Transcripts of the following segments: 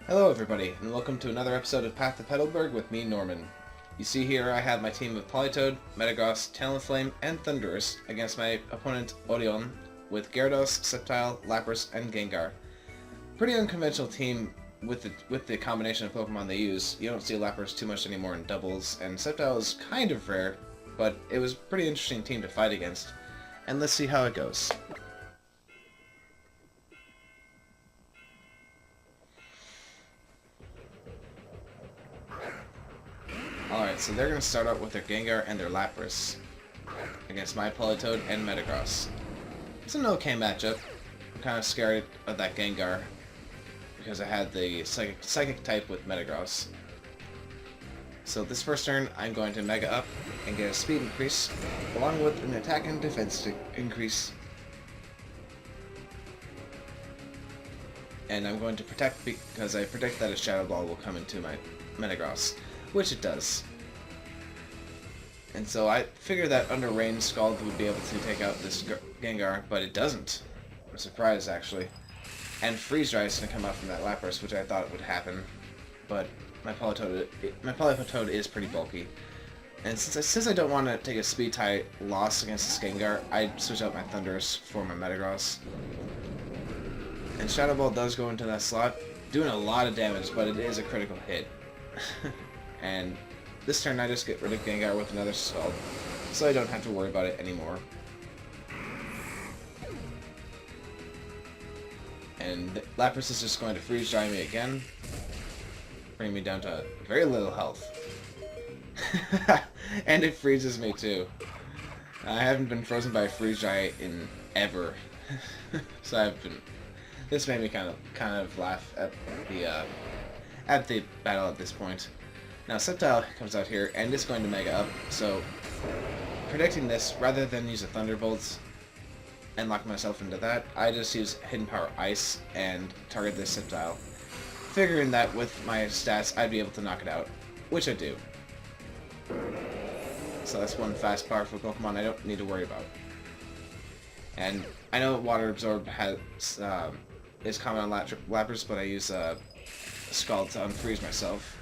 Hello everybody, and welcome to another episode of Path to Petalburg with me, Norman. You see here I have my team of Politoed, Metagross, Talonflame, and Thundurus against my opponent, Orion, with Gyarados, Sceptile, Lapras, and Gengar. Pretty unconventional team with the combination of Pokemon they use. You don't see Lapras too much anymore in doubles, and Sceptile is kind of rare, but it was a pretty interesting team to fight against. And let's see how it goes. Alright, so they're going to start out with their Gengar and their Lapras against my Politoed and Metagross. It's an okay matchup. I'm kind of scared of that Gengar because I had the Psychic type with Metagross. So this first turn, I'm going to Mega Up and get a speed increase, along with an attack and defense increase. And I'm going to protect because I predict that a Shadow Ball will come into my Metagross, which it does. And so I figured that under Rain Scald would be able to take out this Gengar, but it doesn't. I'm surprised, actually. And Freeze Dry is going to come out from that Lapras, which I thought would happen, but my Politoed is pretty bulky. And since I don't want to take a Speed Tie loss against this Gengar, I switch out my Thundurus for my Metagross. And Shadow Ball does go into that slot, doing a lot of damage, but it is a critical hit. And this turn I just get rid of Gengar with another Scald, so I don't have to worry about it anymore. And Lapras is just going to Freeze Dry me again, bring me down to very little health. And it freezes me too. I haven't been frozen by a Freeze Dry in ever. So I've been... This made me kind of laugh at the battle at this point. Now Sceptile comes out here and is going to Mega Up, so predicting this, rather than use a Thunderbolt and lock myself into that, I just use Hidden Power Ice and target this Sceptile, figuring that with my stats I'd be able to knock it out, which I do. So that's one fast, powerful Pokemon I don't need to worry about. And I know Water Absorb is common on Lapras, but I use Scald to unfreeze myself.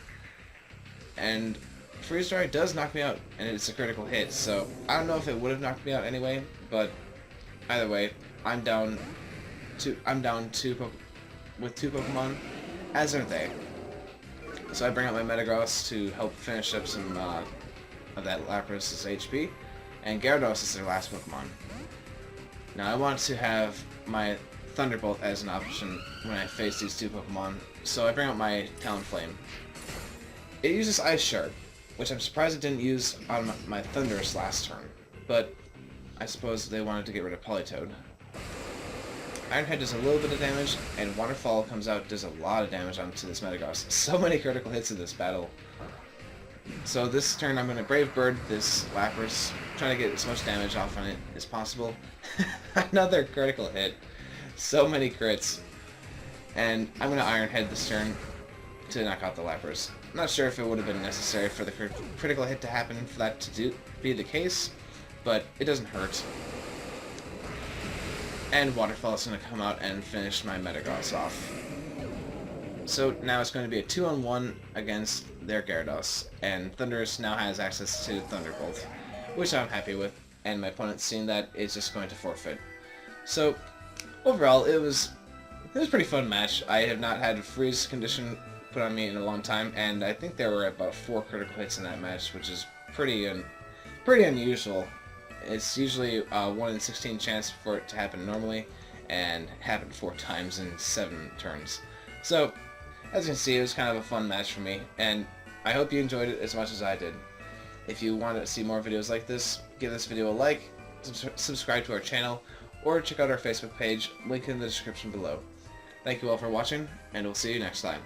And Freeze Dry does knock me out, and it's a critical hit, so I don't know if it would have knocked me out anyway, but either way, I'm down with two Pokemon, as are they. So I bring out my Metagross to help finish up some of that Lapras' HP, and Gyarados is their last Pokemon. Now I want to have my Thunderbolt as an option when I face these two Pokemon, so I bring out my Talonflame. It uses Ice Shard, which I'm surprised it didn't use on my Thundurus last turn, but I suppose they wanted to get rid of Politoed. Iron Head does a little bit of damage, and Waterfall comes out does a lot of damage onto this Metagross. So many critical hits in this battle. So this turn I'm going to Brave Bird this Lapras, trying to get as much damage off on it as possible. Another critical hit. So many crits. And I'm going to Iron Head this turn to knock out the Lapras. I'm not sure if it would have been necessary for the critical hit to happen for that to be the case, but it doesn't hurt. And Waterfall is going to come out and finish my Metagross off. So now it's going to be a 2-on-1 against their Gyarados, and Thundurus now has access to Thunderbolt, which I'm happy with, and my opponent, seeing that, is just going to forfeit. So overall, it was a pretty fun match. I have not had a freeze condition put on me in a long time, and I think there were about 4 critical hits in that match, which is pretty unusual. It's usually a 1 in 16 chance for it to happen normally, and happened 4 times in 7 turns. So, as you can see, it was kind of a fun match for me, and I hope you enjoyed it as much as I did. If you want to see more videos like this, give this video a like, subscribe to our channel, or check out our Facebook page, link in the description below. Thank you all for watching, and we'll see you next time.